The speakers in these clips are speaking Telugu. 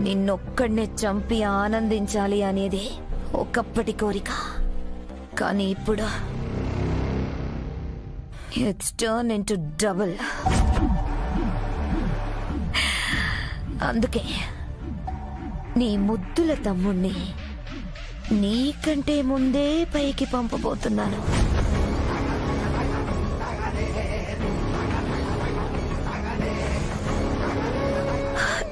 నిన్నొక్కడినే చంపి ఆనందించాలి అనేది ఒకప్పటి కోరిక. కానీ ఇప్పుడు ఇట్స్ టర్న్ ఇంటూ డబుల్. అందుకే నీ ముద్దుల తమ్ముణ్ణి నీకంటే ముందే పైకి పంపబోతున్నాను.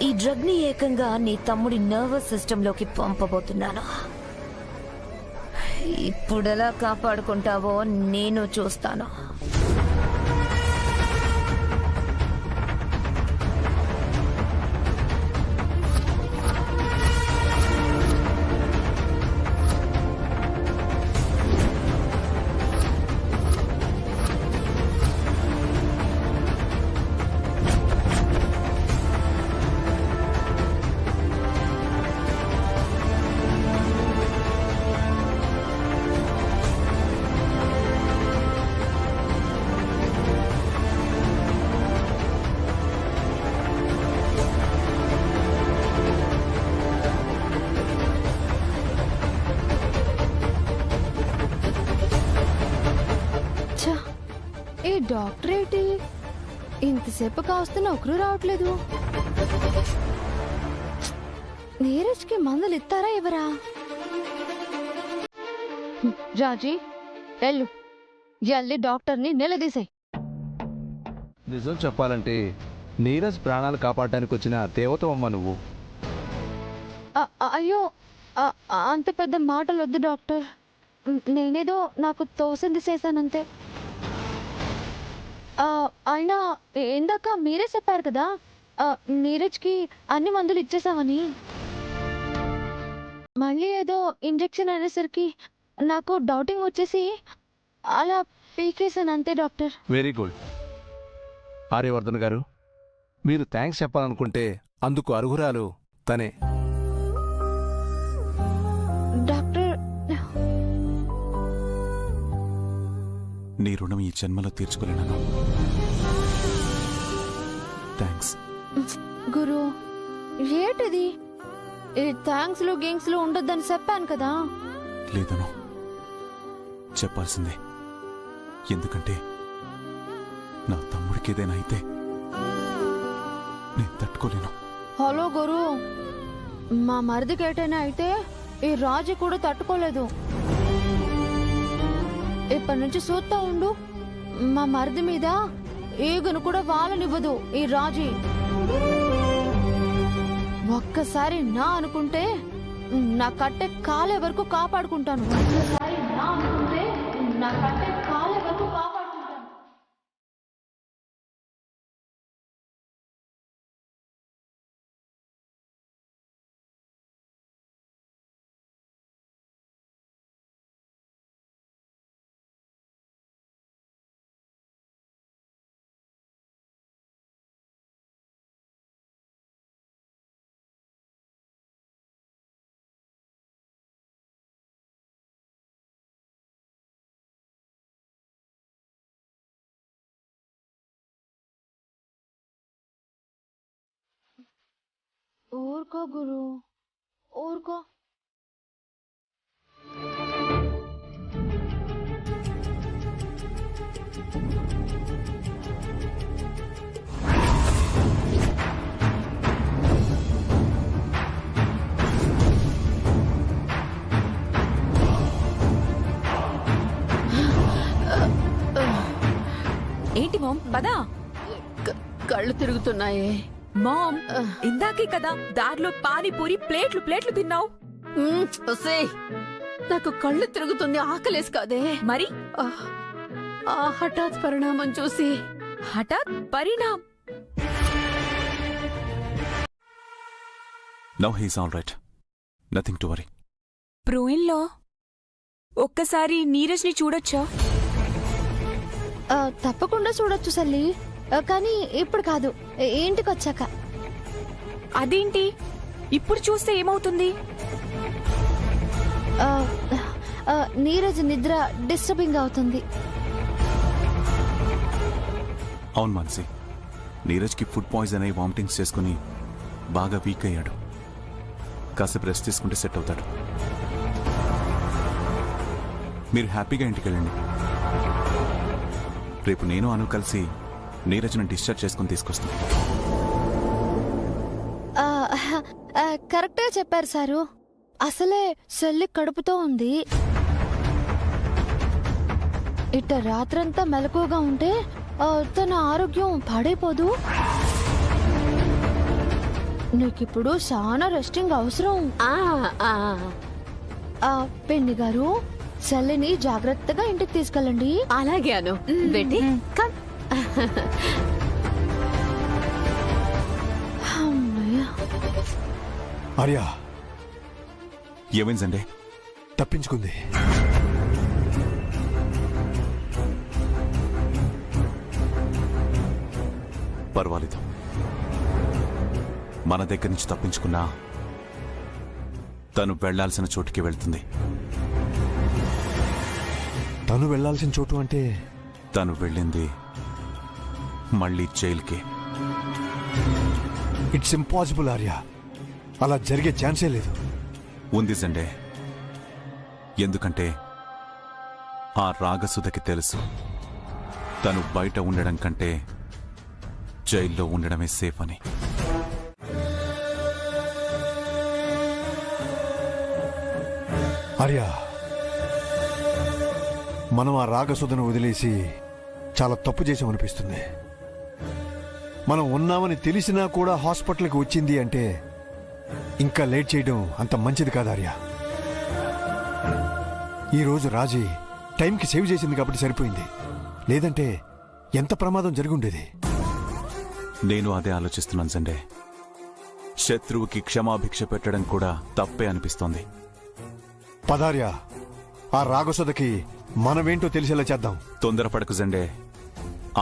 ఈ డ్రగ్ ని ఏకంగా నీ తమ్ముడి నర్వస్ సిస్టంలోకి పంపబోతున్నాను. ఇప్పుడెలా కాపాడుకుంటావో నేను చూస్తాను. డాక్టర్ ఏంటి ఇంతసేపు కావస్తున్నా ఒకరు రావట్లేదు. నీరజ్కి మందులు ఇస్తారా ఎవరా? రాజీ ఎల్లు ఎల్లి డాక్టర్ని నిలదీసాయి. నిజం చెప్పాలంటే నీరజ్ ప్రాణాలు కాపాడడానికి వచ్చిన దేవతమ్మ నువ్వు. అయ్యో అంత పెద్ద మాటలు వద్దు డాక్టర్. నేనేదో నాకు తోసింది చేశానంతే. అయినా ఇందాక మీరే చెప్పారు కదా నీరజ్కి అన్ని మందులు ఇచ్చేసామని. మళ్ళీ ఏదో ఇంజెక్షన్ అనేసరికి నాకు డౌటింగ్ వచ్చేసి అలా పీకేసాను అంతే డాక్టర్. వెరీ గుడ్ ఆర్యవర్ధన్ గారు, మీరు థ్యాంక్స్ చెప్పాలనుకుంటే అందుకు అర్హురాలు తనే. డాక్టర్ నీ రుణం ఈ జన్మలో తీర్చుకోలేను. థ్యాంక్స్. గురు ఏటిది? థ్యాంక్స్ లో గేంగ్స్ లో ఉండొద్దని చెప్పాను కదా. లేదను చెప్పాల్సిందే. ఎందుకంటే నా తమ్ముడికి ఏదైనా అయితే నేను తట్టుకోలేను. హలో గురు, మా మరిదికి ఏటైనా అయితే ఈ రాజు కూడా తట్టుకోలేదు. ఇప్పటి నుంచి చూస్తా ఉండు, మా మరిది మీద ఈగను కూడా వాళ్ళనివ్వదు ఈ రాజీ. ఒక్కసారి నా అనుకుంటే నా కట్టె కాలే వరకు కాపాడుకుంటాను. ఒక్కసారి నా అనుకుంటే నా కట్టె కాలే వరకు కాపాడుకుంటాను. ఊరుకో గురు, ఊరుకో. ఏంటి మామ్ పదా? కళ్ళు తిరుగుతున్నాయే మామ్. ఇందాకే కదా దారిలో పానీపూరి ప్లేట్లు ప్లేట్లు తిన్నావు. నాకు కళ్ళు తిరుగుతుంది, ఆకలేసి కాదే. మరి ఆ హఠాత్ పరిణామం చూసి. హఠాత్ పరిణామం? Now he's all right, nothing to worry. ప్రోయిన్లో ఒక్కసారి నీరజ్ని చూడొచ్చా? తప్పకుండా చూడొచ్చు సల్లి, కానీ ఇప్పుడు కాదు, ఇంటికి వచ్చాక. అదేంటి ఇప్పుడు చూస్తే ఏమవుతుంది? నీరజ్ నిద్ర డిస్టర్బింగ్ అవుతుంది. అవును మానసి, నీరజ్కి ఫుడ్ పాయిజన్ అయి వామిటింగ్స్ చేసుకుని బాగా వీక్ అయ్యాడు. కాసేపు రెస్ట్ తీసుకుంటే సెట్ అవుతాడు. మీరు హ్యాపీగా ఇంటికి వెళ్ళండి. రేపు నేను అను కలిసి నీరజ్ను డిశ్చార్జ్ చేసుకుని తీసుకొస్తాం. కరెక్ట్గా చెప్పారు సారు. అసలే సెల్లి కడుపుతో ఉంది. ఇట్ట రాత్రంతా మెలకువగా ఉంటే తన ఆరోగ్యం పాడైపోదు. నీకిప్పుడు చాలా రెస్టింగ్ అవసరం. పెన్ని గారు, సెల్లిని జాగ్రత్తగా ఇంటికి తీసుకెళ్ళండి. అలాగే అను. బేటీ కమ్. ఆర్యా ఏమైందండి? తప్పించుకుంది. పర్వాలేదు. మన దగ్గర నుంచి తప్పించుకున్నా తను వెళ్లాల్సిన చోటుకి వెళ్తుంది. తను వెళ్లాల్సిన చోటు అంటే? తను వెళ్ళింది మళ్ళీ జైలుకే. It's impossible Arya. అలా జరిగే ఛాన్సే లేదు. ఉంది సండే. ఎందుకంటే ఆ రాగసుధకి తెలుసు తను బయట ఉండడం కంటే జైల్లో ఉండడమే సేఫ్ అని. ఆర్యా, మనం ఆ రాగసుధను వదిలేసి చాలా తప్పు చేసామనిపిస్తుంది. మనం ఉన్నామని తెలిసినా కూడా హాస్పిటల్కి వచ్చింది అంటే ఇంకా లేట్ చేయడం అంత మంచిది కాదు ఆర్యా. ఈరోజు రాజీ టైంకి సేవ్ చేసింది కాబట్టి సరిపోయింది. లేదంటే ఎంత ప్రమాదం జరిగి ఉండేది. నేను అదే ఆలోచిస్తున్నాను సండే. శత్రువుకి క్షమాభిక్ష పెట్టడం కూడా తప్పే అనిపిస్తోంది. పదార్యా, ఆ రాగసుధకి మనమేంటో తెలిసేలా చేద్దాం. తొందరపడకు సండే.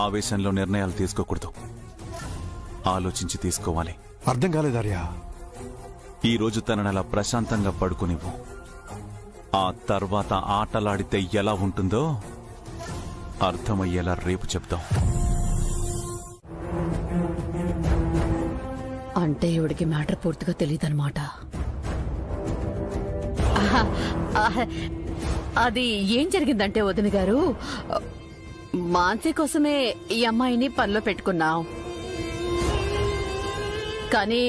ఆవేశంలో నిర్ణయాలు తీసుకోకూడదు. ఆలోచించి తీసుకోవాలి. అర్థం కాలేదార్యా. ఈరోజు తనని అలా ప్రశాంతంగా పడుకునివ్వు. ఆ తర్వాత ఆటలాడితే ఎలా ఉంటుందో అర్థమయ్యేలా రేపు చెప్తాం. అంటే ఇవిడికి మ్యాటర్ పూర్తిగా తెలియదన్నమాట. అది ఏం జరిగిందంటే వదిన గారు, మాన్సీ కోసమే ఈ అమ్మాయిని పనిలో పెట్టుకున్నాం. కానీ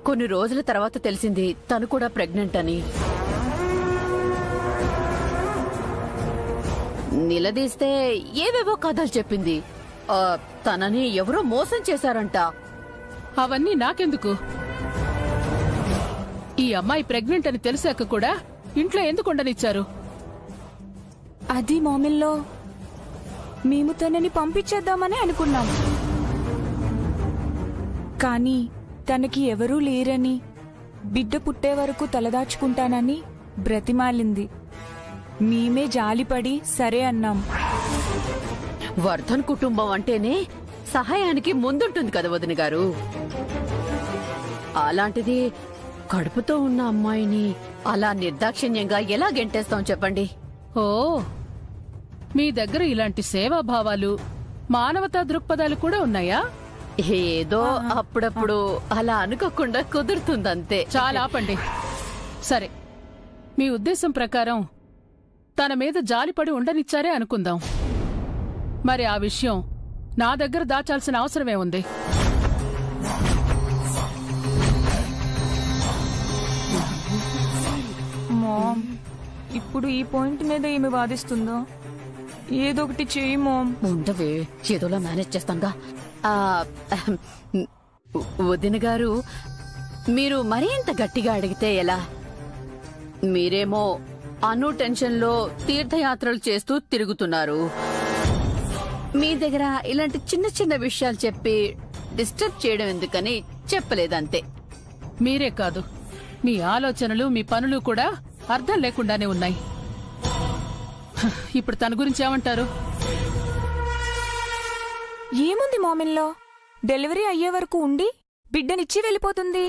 కొన్ని రోజుల తర్వాత తెలిసింది తను కూడా ప్రెగ్నెంట్ అని. నిలదీస్తే ఏవేవో కథలు చెప్పింది. తనని ఎవరో మోసం చేశారంట. అవన్నీ నాకెందుకు? ఈ అమ్మాయి ప్రెగ్నెంట్ అని తెలిసాక కూడా ఇంట్లో ఎందుకు ఉండనిచ్చారు? అది మామిల్లో మేము తనని పంపించేద్దామని అనుకున్నాం. కానీ తనకి ఎవరూ లేరని, బిడ్డ పుట్టే వరకు తలదాచుకుంటానని బ్రతిమాలింది. మేమే జాలిపడి సరే అన్నాం. వర్ధన్ కుటుంబం అంటేనే సహాయానికి ముందుంటుంది కదా వదిన గారు. అలాంటిది కడుపుతో ఉన్న అమ్మాయిని అలా నిర్దాక్షిణ్యంగా ఎలా గెంటేస్తాం చెప్పండి? ఓ, మీ దగ్గర ఇలాంటి సేవాభావాలు, మానవతా దృక్పథాలు కూడా ఉన్నాయా? ఏదో అప్పుడప్పుడు అలా అనుకోకుండా కుదురుతుందంతే. చాలా ఆపండి. సరే, మీ ఉద్దేశం ప్రకారం తన మీద జాలిపడి ఉండనిచ్చారే అనుకుందాం. మరి ఆ విషయం నా దగ్గర దాచాల్సిన అవసరమే ఉంది? మామ్, ఇప్పుడు ఈ పాయింట్ మీద ఏమి వాదిస్తుందో ఏదో ఒకటి చెయ్యి మామ్. ఉండవే, ఏదోలా మేనేజ్ చేస్తాంగా. వదిన గారు, మీరు మరీ ఇంత గట్టిగా అడిగితే ఎలా? మీరేమో అను టెన్షన్ లో తీర్థయాత్రలు చేస్తూ తిరుగుతున్నారు. మీ దగ్గర ఇలాంటి చిన్న చిన్న విషయాలు చెప్పి డిస్టర్బ్ చేయడం ఎందుకని చెప్పలేదంతే. మీరే కాదు, మీ ఆలోచనలు, మీ పనులు కూడా అర్థం లేకుండానే ఉన్నాయి. ఇప్పుడు తన గురించి ఏమంటారు? ఏముంది మామిన్లో, డెలివరీ అయ్యే వరకు ఉండి బిడ్డనిచ్చి వెళ్ళిపోతుంది.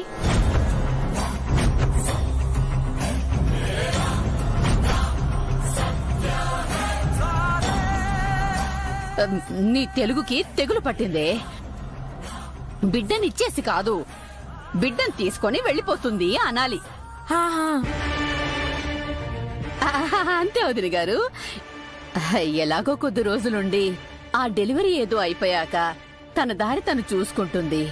నీ తెలుగుకి తెగులు పట్టిందే. బిడ్డనిచ్చేసి కాదు, బిడ్డని తీసుకొని వెళ్ళిపోతుంది అనాలి. అంతే వదిన గారు. ఎలాగో కొద్ది రోజులుండి ఆ డెలివరీ ఏదో అయిపోయాక తన దారి తను చూసుకుంటుంది.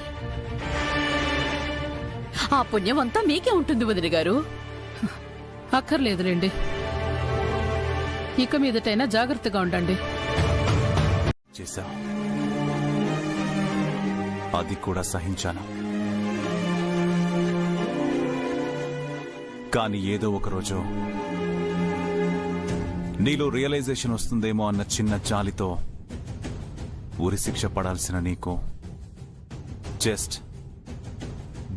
ఆ పుణ్యం అంతా మీకే ఉంటుంది వదిన గారు. అక్కర్లేదులేండి, ఇక మీదటైనా జాగ్రత్తగా ఉండండి. చేశా, అది కూడా సహించాను. కానీ ఏదో ఒక రోజు నీలో రియలైజేషన్ వస్తుందేమో అన్న చిన్న జాలితో ఉరి శిక్ష పడాల్సిన నీకు జస్ట్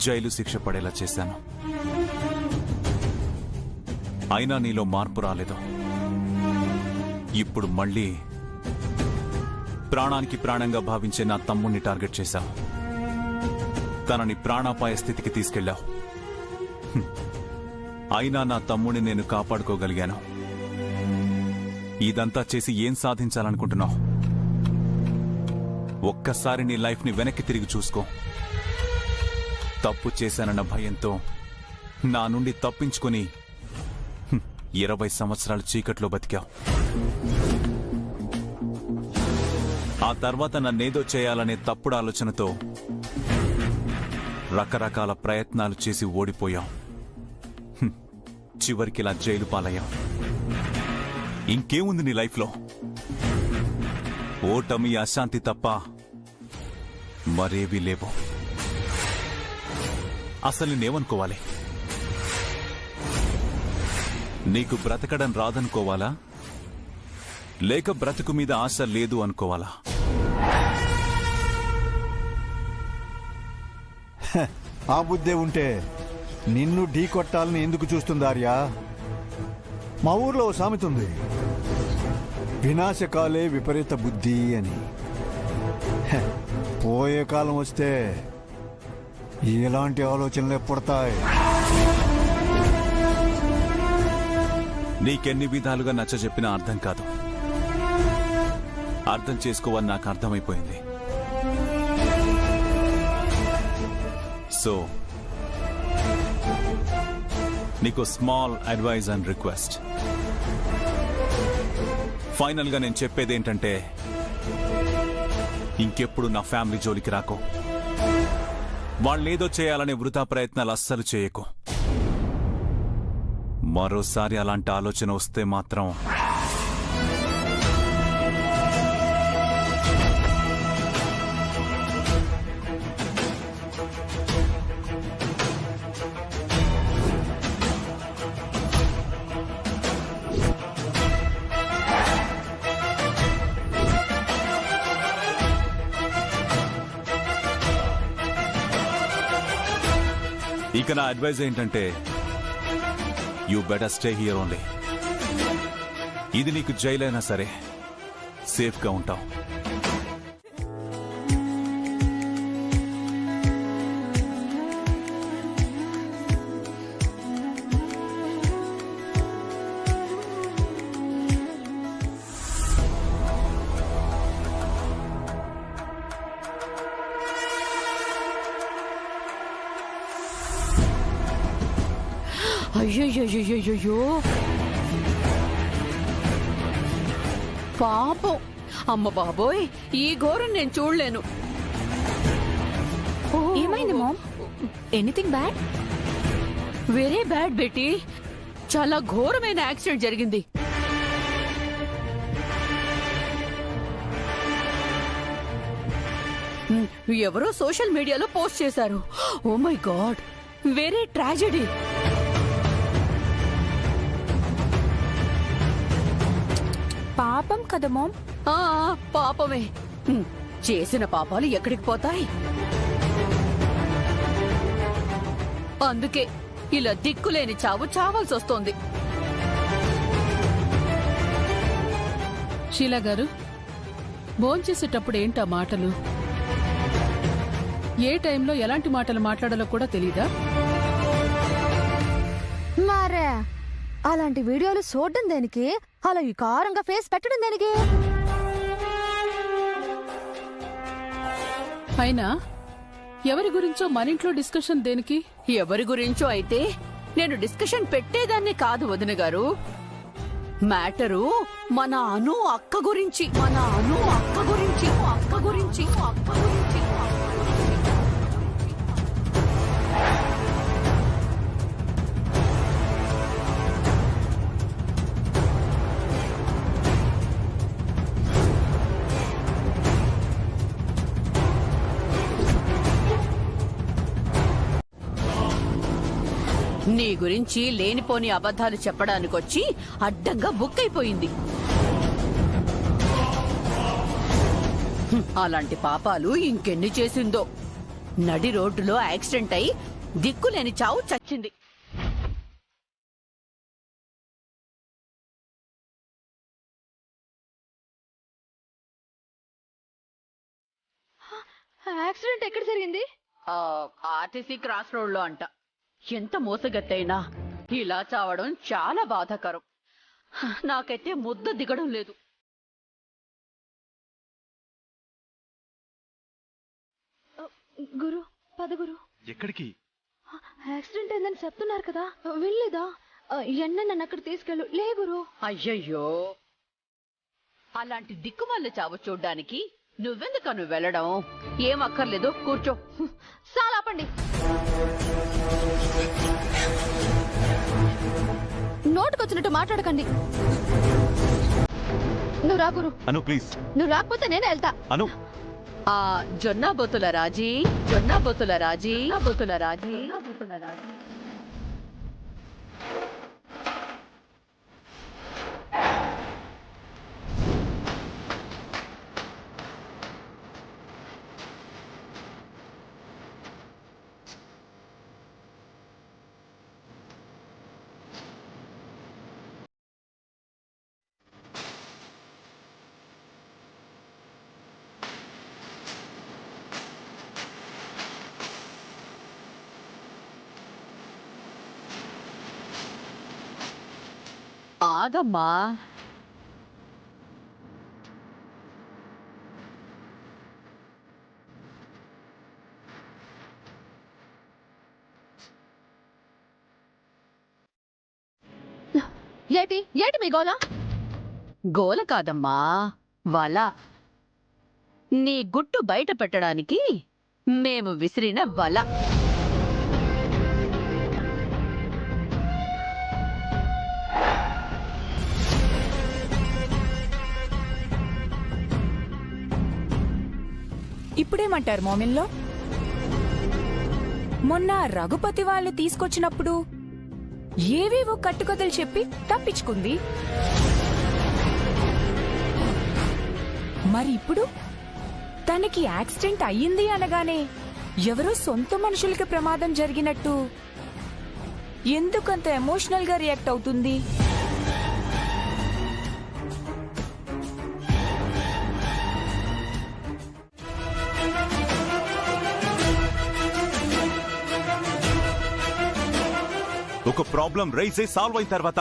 జైలు శిక్ష పడేలా చేశాను. అయినా నీలో మార్పు రాలేదు. ఇప్పుడు మళ్ళీ ప్రాణానికి ప్రాణంగా భావించే నా తమ్ముణ్ణి టార్గెట్ చేశావు. తనని ప్రాణాపాయ స్థితికి తీసుకెళ్లావు. అయినా నా తమ్ముడిని నేను కాపాడుకోగలిగాను. ఇదంతా చేసి ఏం సాధించాలనుకుంటున్నావు? ఒక్కసారి నీ లైఫ్ ని వెనక్కి తిరిగి చూసుకో. తప్పు చేశానన్న భయంతో నా నుండి తప్పించుకుని 20 సంవత్సరాలు చీకట్లో బతికావు. ఆ తర్వాత నన్నేదో చేయాలనే తప్పుడు ఆలోచనతో రకరకాల ప్రయత్నాలు చేసి ఓడిపోయావు. చివరికి ఇలా జైలు పాలయ్యావు. ఇంకేముంది నీ లైఫ్లో? ఓటమి, అశాంతి తప్ప మరేవీ లేవు. అసలు నేనేమనుకోవాలి? నీకు బ్రతకడం రాదనుకోవాలా, లేక బ్రతుకు మీద ఆశ లేదు అనుకోవాలా? ఆ బుద్ధే ఉంటే నిన్ను ఢీ కొట్టాలని ఎందుకు చూస్తుందార్యా? మా ఊర్లో ఓ సామెత ఉంది, వినాశకాలే విపరీత బుద్ధి అని. పోయే కాలం వస్తే ఎలాంటి ఆలోచనలే పుడతాయి. నీకెన్ని విధాలుగా నచ్చ చెప్పినా అర్థం కాదు. అర్థం చేసుకోవని నాకు అర్థమైపోయింది. సో నీకు small advice and request. Final గా నేను చెప్పేదేంటంటే, ఇంకెప్పుడు నా ఫ్యామిలీ జోలికి రాకో. వాళ్ళేదో చేయాలనే వృథా ప్రయత్నాలు అస్సలు చేయకు. మరోసారి అలాంటి ఆలోచన వస్తే మాత్రం ఇక నా అడ్వైజ్ ఏంటంటే, you better stay here only. ఇది నీకు జైలైనా సరే సేఫ్ గా ఉంటావు. అయ్యో, పాపం. అమ్మ బాబోయ్, ఈ ఘోరం నేను చూడలేను. ఏమైంది mom? Anything bad? Very bad బేటీ. చాలా ఘోరమైన యాక్సిడెంట్ జరిగింది. ఎవరో సోషల్ మీడియాలో పోస్ట్ చేశారు. Oh my god, very tragedy. పాపం కదా మామ్. పాపమే. చేసిన పాపాలు ఎక్కడికి పోతాయి? అందుకే ఇలా దిక్కులేని చావు చావాల్సి వస్తోంది. షీలా గారు, భోంచేసేటప్పుడు ఏంటా మాటలు? ఏ టైంలో ఎలాంటి మాటలు మాట్లాడాలో కూడా తెలీదా? మరే అలాంటి వీడియోలు చూడడం దేనికి? అలా వికారంగా ఫేస్ పెట్టడం దేనికి? అయినా ఎవరి గురించో మన ఇంట్లో డిస్కషన్ దేనికి? ఎవరి గురించో అయితే నేను డిస్కషన్ పెట్టేదాన్ని కాదు వదిన గారు. మ్యాటరు మన అను అక్క గురించి, మన అను అక్క గురించి, అక్క గురించి, అక్క గురించి. నీ గురించి లేనిపోని అబద్ధాలు చెప్పడానికొచ్చి అడ్డంగా బుక్ అయిపోయింది. అలాంటి పాపాలు ఇంకెన్ని చేసిందో. నడి రోడ్డులో యాక్సిడెంట్ అయి దిక్కులేని చావు చచ్చింది. యాక్సిడెంట్ ఎక్కడ జరిగింది? ఆర్టీసీ క్రాస్ రోడ్ లో అంట. ఎంత మోసగత్తైనా ఇలా చావడం చాలా బాధాకరం. నాకైతే ముద్ద దిగడం లేదు. గురు, పద గురు. ఎక్కడికి? యాక్సిడెంట్ అయిందని చెప్తున్నారు కదా, వెళ్ళలేదా? ఎన్న నన్ను అక్కడ తీసుకెళ్ళు. లే గురు. అయ్యయ్యో, అలాంటి దిక్కుమాల చావు చూడ్డానికి నువ్వెందుకు నువ్వు వెళ్ళడం? ఏం అక్కర్లేదు, కూర్చో. సాలాపండి. నోటుకొచ్చినట్టు మాట్లాడకండి. నువ్వు రా గురు. అను ప్లీజ్. నువ్వు రాకపోతే నేనే వెళ్తా. అను. జొన్న బొత్తుల రాజీ, జొన్న బొత్తుల రాజీ, బొత్తుల రాజీ, బొత్తుల రాజీ. ఆగమ్మా. ఏటి ఏటి మీ గోల? గోల కాదమ్మా, వల. నీ గుట్టు బయట పెట్టడానికి మేము విసిరిన వల. ఇప్పుడేమంటారు మోమిన్లో? మొన్న రఘుపతి వాళ్ళు తీసుకొచ్చినప్పుడు ఏవేవో కట్టుకథలు చెప్పి తప్పించుకుంది. మరి ఇప్పుడు తనకి యాక్సిడెంట్ అయ్యింది అనగానే ఎవరో సొంత మనుషులకి ప్రమాదం జరిగినట్టు ఎందుకంత ఎమోషనల్ గా రియాక్ట్ అవుతుంది? ఒక ప్రాబ్లం రైజ్ అయి సాల్వ్ అయిన తర్వాత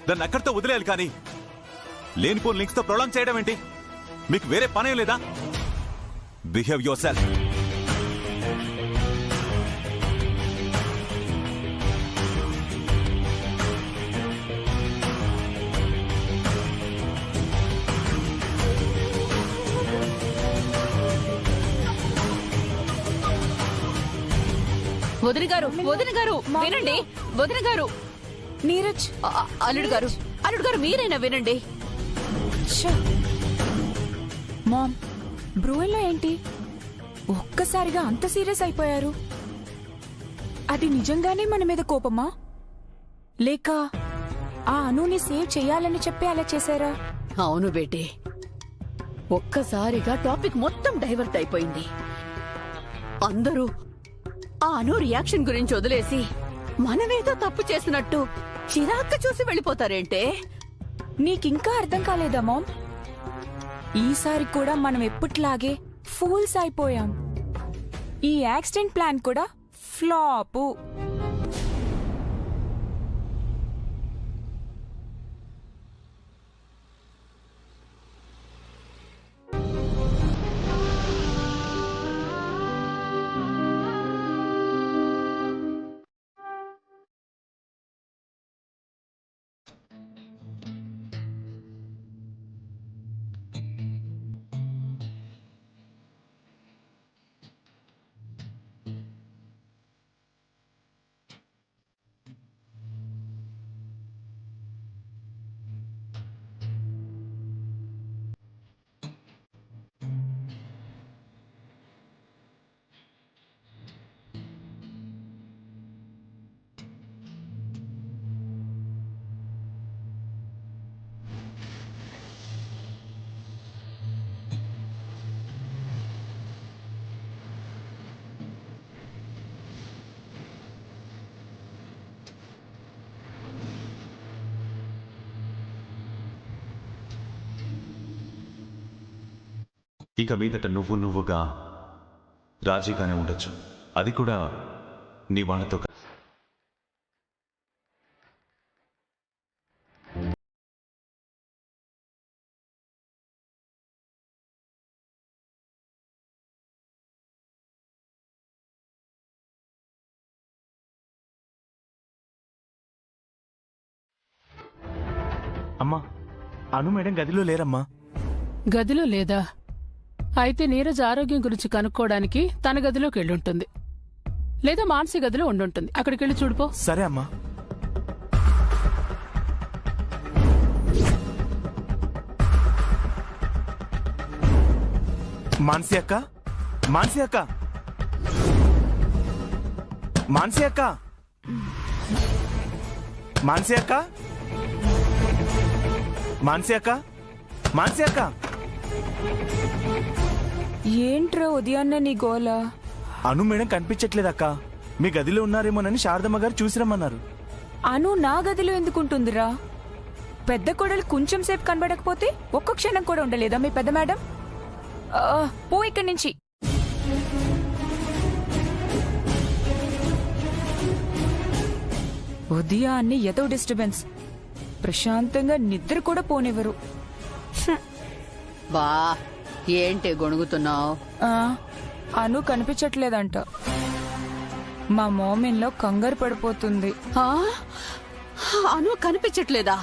దాన్ని అక్కడితో వదిలేయాలి, కానీ లేనిపోని లింక్స్ తో ప్రొలాంగ్ చేయడం ఏంటి? మీకు వేరే పనేం లేదా? Behave your self. వదిన గారు, వదిన గారు వినండి. వదిన గారు, నీరజ్. అల్లుడు గారు, అల్లుడు గారు మీరైనా వినండి. మామ్, బ్రూవెల్లో ఏంటి ఒక్కసారిగా అంత సీరియస్ అయిపోయారు? అది నిజంగానే మన మీద కోపమా, లేక ఆ అనుని సేవ్ చేయాలని చెప్పి అలా చేశారా? అవును బేటే, ఒక్కసారిగా టాపిక్ మొత్తం డైవర్ట్ అయిపోయింది. అందరూ ఆ అను రియాక్షన్ గురించి వదిలేసి మనమేదో తప్పు చేసినట్టు చిరాక్క చూసి వెళ్ళిపోతారేంటే? నీకింకా అర్థం కాలేదా మామ్? ఈసారి కూడా మనం ఎప్పట్లాగే ఫూల్స్ అయిపోయాం. ఈ యాక్సిడెంట్ ప్లాన్ కూడా ఫ్లాపు. ఇక మీదట నువ్వుగా రాజీగానే ఉండొచ్చు, అది కూడా నీ వాళ్ళతో. అమ్మా, అను మేడం గదిలో లేరమ్మా. గదిలో లేదా? అయితే నీరజ్ ఆరోగ్యం గురించి కనుక్కోవడానికి తన గదిలోకి వెళ్ళుంటుంది, లేదా మానసి గదిలో ఉండుంటుంది. అక్కడికి వెళ్ళి చూడుపో. సరే అమ్మా. మాన్సి అక్క, మాన్సి అక్క, మాన్సి అక్క, మాన్సి అక్క, మాన్సి అక్క, మాన్సి అక్క. ఏంట్రా ఉదయాన్నే నీ గోల? అను మేడం కనిపించట్లేదక్క. మీ గదిలో ఉన్నారేమోనని శారదమ్మ గారు చూసిరమ్మన్నారు. అను నా గదిలో ఎందుకుంటుందిరా? పెద్ద కోడలు కొంచెం సేపు కనబడకపోతే ఒక్క క్షణం కూడా ఉండలేదా మీ పెద్ద మేడం? పో ఇక్కడి నుంచి. ఉదయాన్నే ఏదో డిస్టర్బెన్స్. ప్రశాంతంగా నిద్ర కూడా పోనివ్వరు. బా, ఏంటి గొణుగుతున్నావు? అను కనిపించట్లేదంట. మా మోమిన్లో కంగారు పడిపోతుంది. అను కనిపించట్లేదా?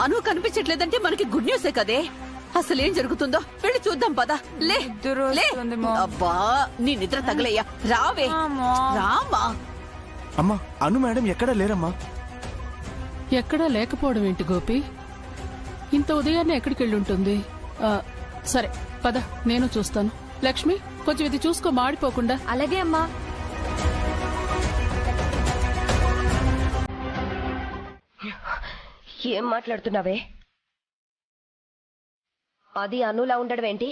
అను కనిపించట్లేదంటే మనకి గుడ్ న్యూసే కదే. అసలేం జరుగుతుందో వెళ్ళి చూద్దాం పదా. లే లే. అబ్బా, నీ నిద్ర తగలయ్యా. రావే, రామా. అమ్మా, అను మేడం ఎక్కడా లేరమ్మా. ఎక్కడా లేకపోవడం ఏంటి గోపి? ఇంత ఉదయాన్నే ఎక్కడికి వెళ్ళుంటుంది? సరే పద, నేను చూస్తాను. లక్ష్మి, కొంచెం ఇది చూసుకో, మాడిపోకుండా. అలాగే అమ్మా. ఏం మాట్లాడుతున్నావే? అది అనులా ఉండడం ఏంటి?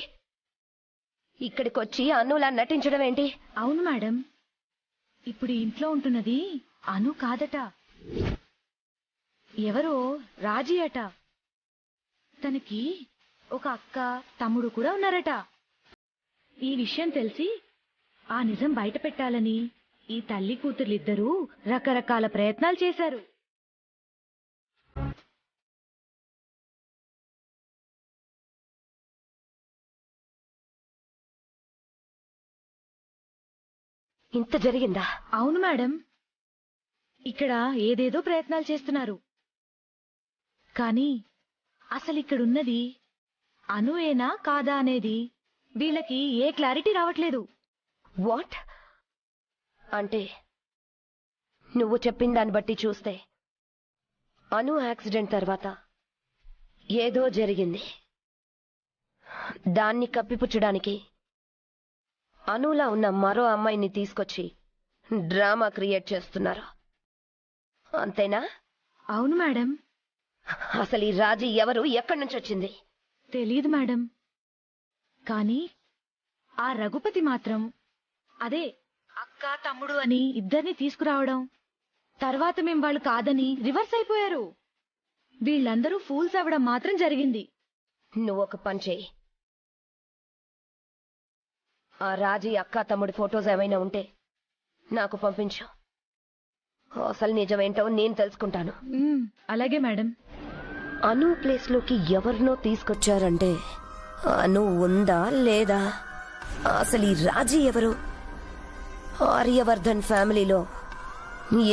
ఇక్కడికొచ్చి అనులా నటించడం ఏంటి? అవును మేడం, ఇప్పుడు ఇంట్లో ఉంటున్నది అను కాదట, ఎవరో రాజీ అట. తనకి ఒక అక్క తమ్ముడు కూడా ఉన్నారట. ఈ విషయం తెలిసి ఆ నిజం బయట పెట్టాలని ఈ తల్లి కూతుర్లిద్దరూ రకరకాల ప్రయత్నాలు చేశారు. ఇంత జరిగిందా? అవును మేడం, ఇక్కడ ఏదేదో ప్రయత్నాలు చేస్తున్నారు. కానీ అసలు ఇక్కడున్నది అనుయేనా కాదా అనేది వీళ్ళకి ఏ క్లారిటీ రావట్లేదు. వాట్ అంటే నువ్వు చెప్పిన దాన్ని బట్టి చూస్తే అను యాక్సిడెంట్ తర్వాత ఏదో జరిగింది. దాన్ని కప్పిపుచ్చడానికి అనులా ఉన్న మరో అమ్మాయిని తీసుకొచ్చి డ్రామా క్రియేట్ చేస్తున్నారు, అంతేనా? అవును మేడం. అసలు ఈ రాజీ ఎవరు, ఎక్కడి నుంచి వచ్చింది? తెలీదు మేడం. కానీ ఆ రఘుపతి మాత్రం అదే అక్క తమ్ముడు అని ఇద్దరిని తీసుకురావడం, తర్వాత మేం వాళ్ళు కాదని రివర్స్ అయిపోయారు. వీళ్ళందరూ ఫూల్స్ అవ్వడం మాత్రం జరిగింది. నువ్వొక పని చేయి, ఆ రాజీ అక్క తమ్ముడి ఫొటోస్ ఏమైనా ఉంటే నాకు పంపించు. అసలు నిజమేంటో నేను తెలుసుకుంటాను. అలాగే మేడం. అను ప్లేస్లోకి ఎవరినో తీసుకొచ్చారంటే అను ఉందా లేదా? అసలు ఈ రాజీ ఎవరు? ఆర్యవర్ధన్ ఫ్యామిలీలో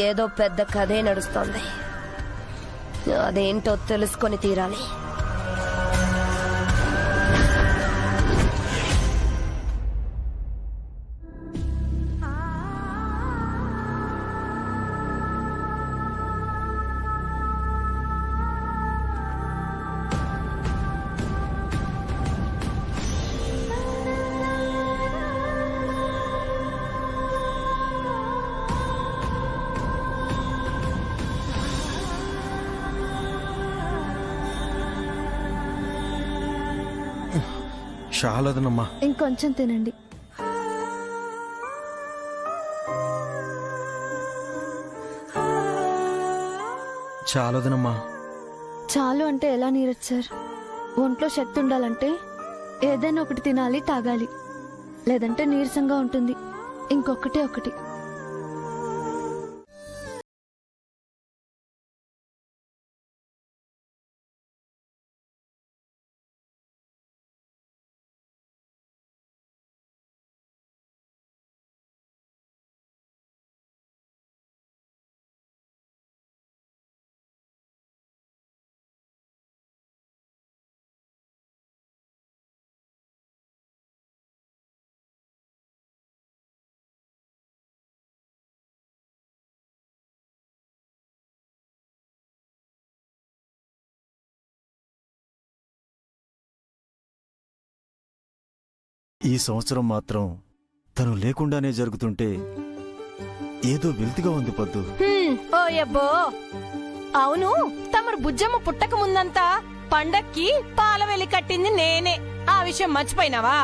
ఏదో పెద్ద కథే నడుస్తోంది, అదేంటో తెలుసుకొని తీరాలి. చాలదనమ్మా, ఇంకొంచెం తినండి. చాలదనమ్మా. చాలు అంటే ఎలా నీరజ్ సార్? ఒంట్లో శక్తి ఉండాలంటే ఏదైనా ఒకటి తినాలి, తాగాలి, లేదంటే నీరసంగా ఉంటుంది. ఇంకొకటే ఒకటి. ఈ సంవత్సరం మాత్రం తను లేకుండానే జరుగుతుంటే ఏదో వెల్తిగా ఉంది పద్దు. ఓ యబ్బో, అవును, తమరు బుజ్జమ్మ పుట్టక ముందంతా పండక్కి పాలవెల్లి కట్టింది నేనే. ఆ విషయం మర్చిపోయినావా?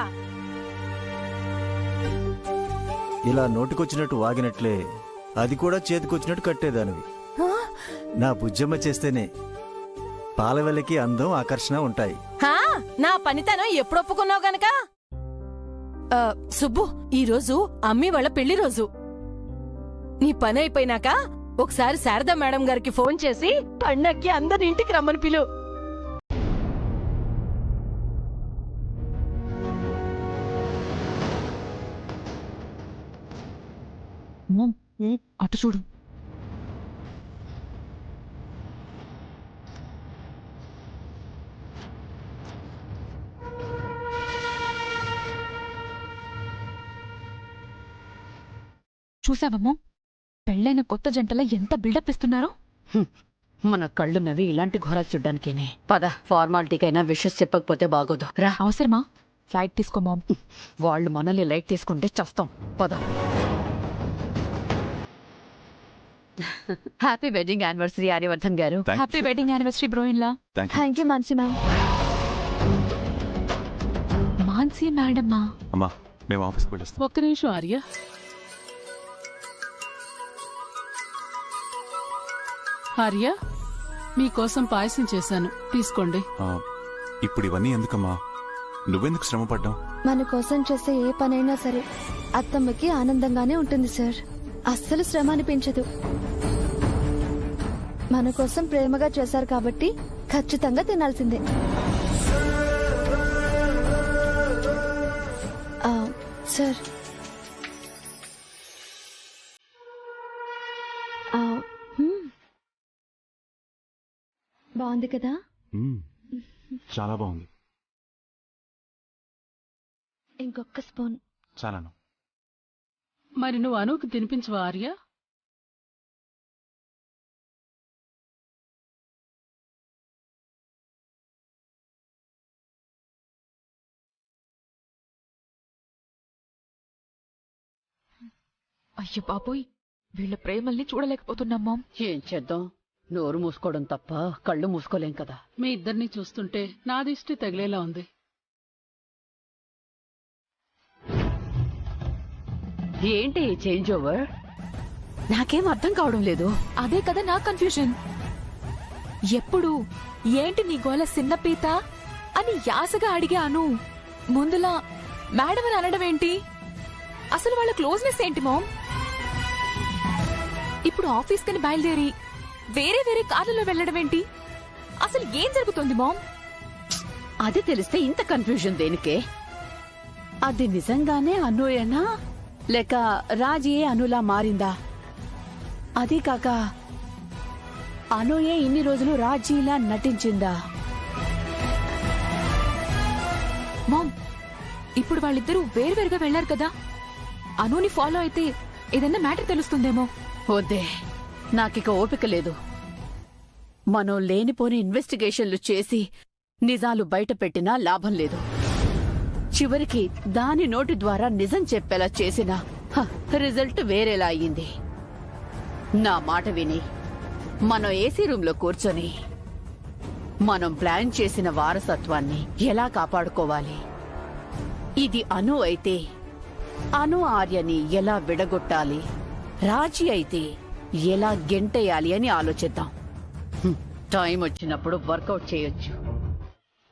ఇలా నోటికొచ్చినట్టు వాగినట్లే అది కూడా చేతికొచ్చినట్టు కట్టేదానివి. నా బుజ్జమ్మ చేస్తేనే పాలవెల్లకి అందం, ఆకర్షణ ఉంటాయి. నా పనితనం ఎప్పుడు ఒప్పుకున్నావు గనక. సుబ్బు, ఈ రోజు అమ్మి వాళ్ళ పెళ్లి రోజు. నీ పని అయిపోయినాక ఒకసారి శారదా మేడం గారికి ఫోన్ చేసి పండక్కి అందరి ఇంటికి రమ్మని పిలు. అటు చూడు. చూసావమ్మో, పెళ్ళైన కొత్త జంటల ఎంత బిల్డప్ ఇస్తున్నారో. మన కళ్ళు నవి ఇలాంటి ఘోరాలు చూడ్డానికేనే. పద, ఫార్మాలిటీకైనా విషెస్ చెప్పకపోతే బాగోదు. రా. అవసరమా? ఫ్లైట్ తీసుకో మామ్. వాళ్ళు మనల్ని లైట్ తీసుకుంటే చస్తాం. పద. Happy wedding anniversary Aryavardhan garu. Happy wedding anniversary బ్రోయిన్లా. Thank you Mansi ma'am. Mansi మేడమ్మా. అమ్మా, మేము ఆఫీస్కి వెళ్ళొస్తాం. ఒక్క నిమిషం ఆర్య. ఆర్య, మీకోసం పాయసం చేశాను, తీసుకోండి. ఇప్పుడు ఇవన్నీ ఎందుకమ్మా? నువ్వెందుకు శ్రమ పడ్డావు? మన కోసం చేసే ఏ పనైనా సరే అత్తమ్మకి ఆనందంగానే ఉంటుంది సార్. అస్సలు శ్రమ అనిపించదు. మన కోసం ప్రేమగా చేశారు కాబట్టి ఖచ్చితంగా తినాల్సిందే. సార్, బాగుంది కదా? చాలా బాగుంది. ఇంకొక స్పూన్ చాలాను. మరి నువ్వు అనుకు తినిపించవా ఆర్య? అయ్యో బాబోయ్, వీళ్ళ ప్రేమల్ని చూడలేకపోతున్నాం మామ్. ఏం చేద్దాం, నోరు మూసుకోవడం తప్ప కళ్ళు మూసుకోలేం కదా. మీ ఇద్దరిని చూస్తుంటే నా దిష్టి తగిలేలా ఉంది. ఏంటి చేంజ్ ఓవర్? నాకేం అర్థం కావడం లేదు. అదే కదా నా కన్ఫ్యూజన్. ఎప్పుడు ఏంటి నీ గోల సిన్నపీత అని యాసగా అడిగాను. ముందులా మేడం అని అనడం ఏంటి? అసలు వాళ్ళ క్లోజ్నెస్ ఏంటి మామ్? ఇప్పుడు ఆఫీస్ కని బయలుదేరి వేరే వేరే కార్లలో వెళ్లడం ఏంటి? అసలు ఏం జరుగుతుంది మామ్? అది తెలిస్తే ఇంత కన్ఫ్యూజన్ దేనికే? అది నిజంగానే అనూయేనా లేక రాజీయే అనులా మారిందా? అది కాక అనూయే ఇన్ని రోజులు రాజీలా నటించిందా? మామ్, ఇప్పుడు వాళ్ళిద్దరూ వేరువేరుగా వెళ్లారు కదా. అనూని ఫాలో అయితే ఏదన్నా మ్యాటర్ తెలుస్తుందేమో. వద్దే, నాకిక ఓపిక లేదు. మనం లేనిపోని ఇన్వెస్టిగేషన్లు చేసి నిజాలు బయట పెట్టినా లాభం లేదు. చివరికి దాని నోటి ద్వారా నిజం చెప్పేలా చేసినా రిజల్ట్ వేరేలా అయ్యింది. నా మాట విని మనం ఏసీ రూంలో కూర్చొని మనం ప్లాన్ చేసిన వారసత్వాన్ని ఎలా కాపాడుకోవాలి, ఇది అను అయితే అను ఆర్యని ఎలా విడగొట్టాలి, రాజీ అయితే ఎలా గెంటేయాలి అని ఆలోచిద్దాం. టైం వచ్చినప్పుడు వర్కౌట్ చేయొచ్చు.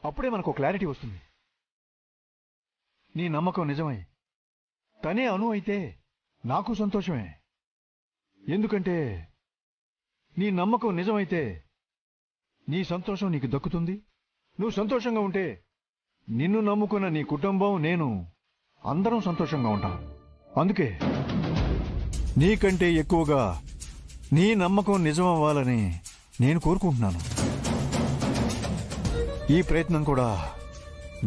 అప్పుడే మనకు క్లారిటీ వస్తుంది. నీ నమ్మకం నిజమై తనే అను అయితే నాకు సంతోషమే. ఎందుకంటే నీ నమ్మకం నిజమైతే నీ సంతోషం నీకు దక్కుతుంది. నువ్వు సంతోషంగా ఉంటే నిన్ను నమ్ముకున్న నీ కుటుంబం, నేను అందరం సంతోషంగా ఉంటాం. అందుకే నీకంటే ఎక్కువగా నీ నమ్మకం నిజమవ్వాలని నేను కోరుకుంటున్నాను. ఈ ప్రయత్నం కూడా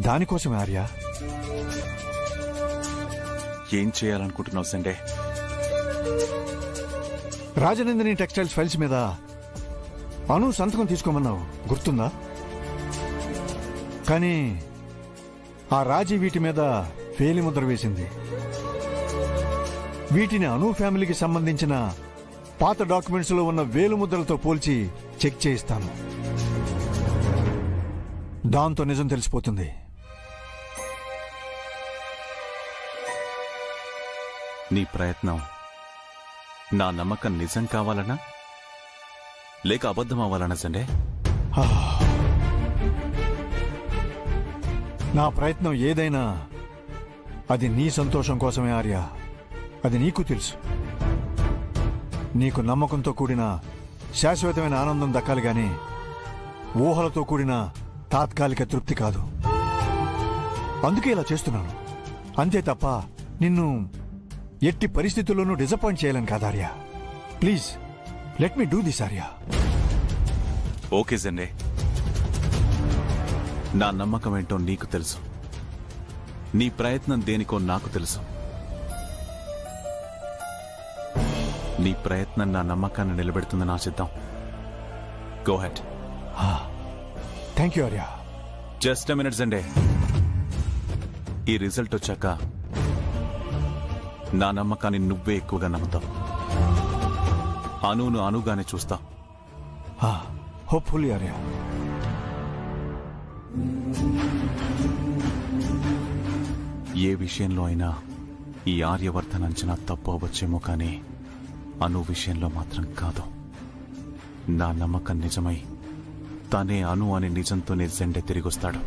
దానికోసమే ఆర్య. ఏం చేయాలనుకుంటున్నావు సండే? రాజనందిని టెక్స్టైల్స్ ఫైల్స్ మీద అను సంతకం తీసుకోమన్నావు, గుర్తుందా? కానీ ఆ రాజీ వీటి మీద వేలిముద్ర వేసింది. వీటిని అను ఫ్యామిలీకి సంబంధించిన పాత డాక్యుమెంట్స్ లో ఉన్న వేలుముద్రలతో పోల్చి చెక్ చేయిస్తాను. దాంతో నిజం తెలిసిపోతుంది. నీ ప్రయత్నం నా నమ్మకం నిజం కావాలనా లేక అబద్ధం అవ్వాలనా సండే? నా ప్రయత్నం ఏదైనా అది నీ సంతోషం కోసమే ఆర్య. అది నీకు తెలుసు. నీకు నమ్మకంతో కూడిన శాశ్వతమైన ఆనందం దక్కాలి గాని ఊహలతో కూడిన తాత్కాలిక తృప్తి కాదు. అందుకే ఇలా చేస్తున్నాను అంతే తప్ప నిన్ను ఎట్టి పరిస్థితుల్లోనూ డిసప్పాయింట్ చేయాలని కాదు Arya. Please let me do this Arya. Okay Sunday, నా నమ్మకం ఏంటో నీకు తెలుసు. నీ ప్రయత్నం దేనికో నాకు తెలుసు. నీ ప్రయత్నం నా నమ్మకాన్ని నిలబెడుతుందని ఆశిద్దాం. Go head. Thank you Arya. Just a minute Sunday. ఈ రిజల్ట్ వచ్చాక నా నమ్మకాన్ని నువ్వే ఎక్కువగా నమ్ముతావు. అనును అనుగానే చూస్తా. హోప్ఫుల్లీ ఆర్య. ఏ విషయంలో అయినా ఈ ఆర్యవర్ధన్ అంచనా తప్పు అవ్వచ్చేమో కానీ అను విషయంలో మాత్రం కాదు. నా నమ్మకం నిజమై తనే అను అని నిజంతోనే జెండే తిరిగొస్తాడు.